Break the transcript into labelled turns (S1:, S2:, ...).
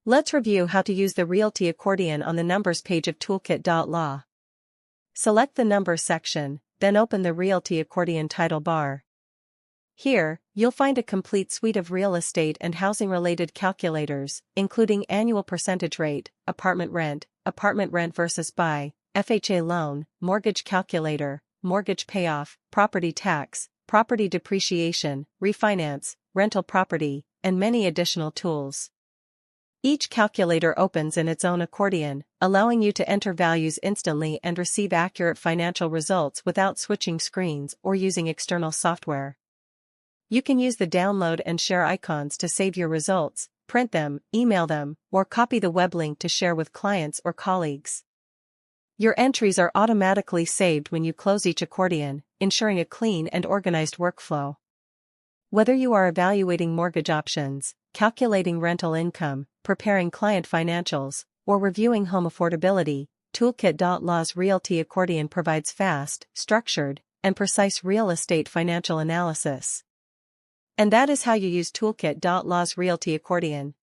S1: Let's review how to use the Realty Accordion on the Numbers page of Toolkit.law. Select the Numbers section, then open the Realty Accordion title bar. Here, you'll find a complete suite of real estate and housing-related calculators, including annual percentage rate, apartment rent versus buy, FHA loan, mortgage calculator, mortgage payoff, property tax, property depreciation, refinance, rental property, and many additional tools. Each calculator opens in its own accordion, allowing you to enter values instantly and receive accurate financial results without switching screens or using external software. You can use the download and share icons to save your results, print them, email them, or copy the web link to share with clients or colleagues. Your entries are automatically saved when you close each accordion, ensuring a clean and organized workflow. Whether you are evaluating mortgage options, calculating rental income, preparing client financials, or reviewing home affordability, Toolkit.law's Realty Accordion provides fast, structured, and precise real estate financial analysis. And that is how you use Toolkit.law's Realty Accordion.